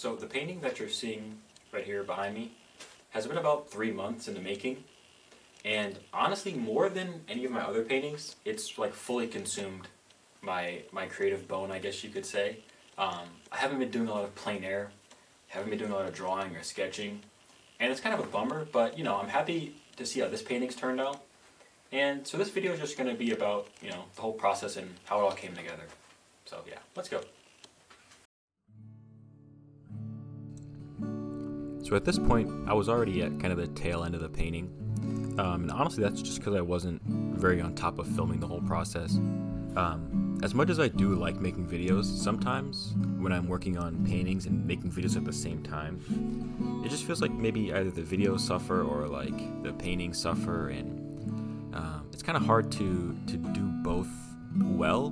So the painting that you're seeing right here behind me has been about 3 months in the making, and honestly, more than any of my other paintings, it's like fully consumed my creative bone, I guess you could say. I haven't been doing a lot of plein air, haven't been doing a lot of drawing or sketching, and it's kind of a bummer, but I'm happy to see how this painting's turned out. And so this video is just going to be about, the whole process and how it all came together. So yeah, let's go. So at this point, I was already at kind of the tail end of the painting. And honestly, that's just because I wasn't very on top of filming the whole process. As much as I do like making videos, sometimes when I'm working on paintings and making videos at the same time, it just feels like maybe either the videos suffer or like the paintings suffer, and it's kind of hard to do both well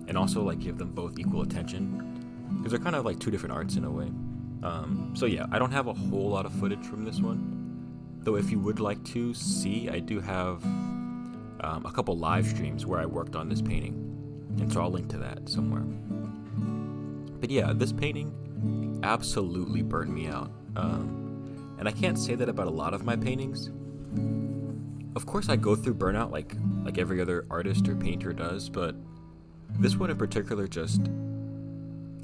and also like give them both equal attention, because they're kind of like two different arts in a way. So yeah, I don't have a whole lot of footage from this one, though if you would like to see, I do have a couple live streams where I worked on this painting, and so I'll link to that somewhere. But yeah, this painting absolutely burned me out, and I can't say that about a lot of my paintings. Of course, I go through burnout like every other artist or painter does, but this one in particular, just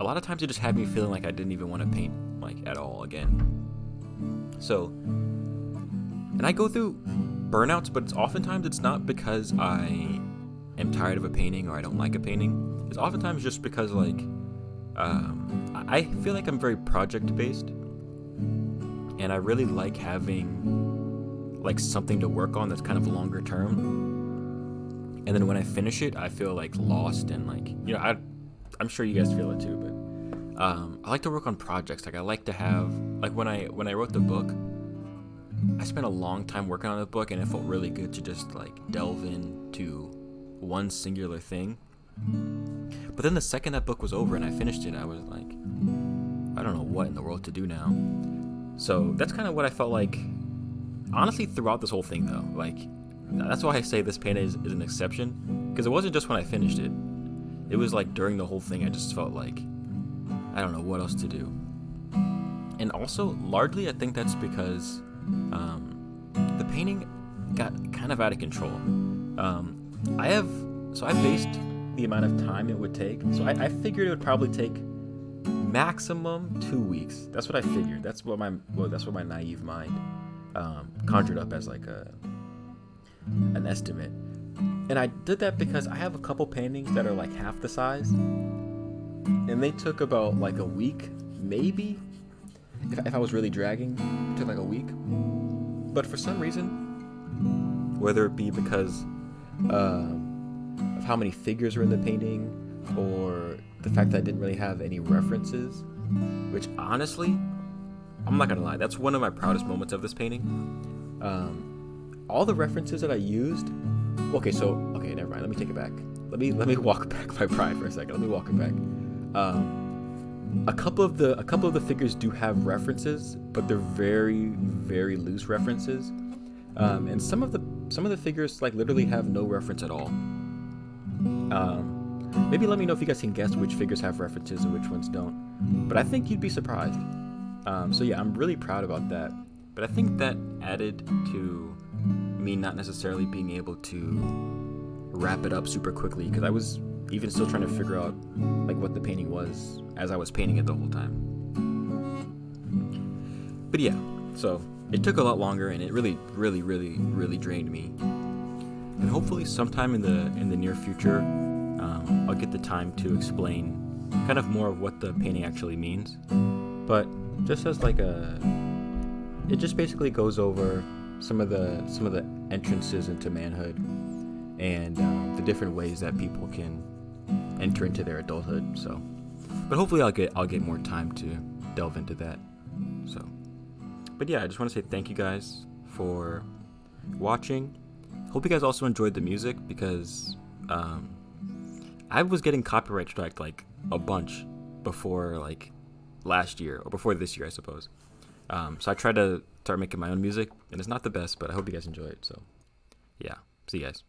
a lot of times it just had me feeling like I didn't even want to paint like at all again. So, and I go through burnouts, but oftentimes it's not because I am tired of a painting or I don't like a painting. It's oftentimes just because like I feel like I'm very project based, and I really like having like something to work on that's kind of longer term. And then when I finish it, I feel like lost, and like, I'm sure you guys feel it too, but I like to work on projects. Like I like to have, like when I wrote the book, I spent a long time working on the book, and it felt really good to just like delve into one singular thing. But then the second that book was over and I finished it, I was like, I don't know what in the world to do now. So that's kind of what I felt like, honestly, throughout this whole thing though. Like, that's why I say this painting is an exception, because it wasn't just when I finished it. It was like during the whole thing, I just felt like I don't know what else to do. And also, largely, I think that's because the painting got kind of out of control. I based the amount of time it would take. So I figured it would probably take maximum 2 weeks. That's what I figured. That's what my naive mind conjured up as like an estimate. And I did that because I have a couple paintings that are like half the size, and they took about like a week, maybe. If I was really dragging, it took like a week. But for some reason, whether it be because of how many figures were in the painting, or the fact that I didn't really have any references, which honestly, I'm not gonna lie, that's one of my proudest moments of this painting. All the references that I used. Okay, never mind. Let me take it back. Let me walk back my pride for a second. Let me walk it back. A couple of the figures do have references, but they're very, very loose references. And some of the figures like literally have no reference at all. Maybe let me know if you guys can guess which figures have references and which ones don't. But I think you'd be surprised. So yeah, I'm really proud about that. But I think that added to me not necessarily being able to wrap it up super quickly, because I was even still trying to figure out like what the painting was as I was painting it the whole time. But yeah, so it took a lot longer, and it really, really, really, really drained me. And hopefully sometime in the near future, I'll get the time to explain kind of more of what the painting actually means. But just as like it just basically goes over some of the entrances into manhood, and the different ways that people can enter into their adulthood. So, but hopefully I'll get more time to delve into that. So, but yeah, I just want to say thank you guys for watching. Hope you guys also enjoyed the music, because I was getting copyright striked like a bunch before like last year, or before this year, I suppose. So I tried to start making my own music, and it's not the best, but I hope you guys enjoy it. So yeah, see you guys.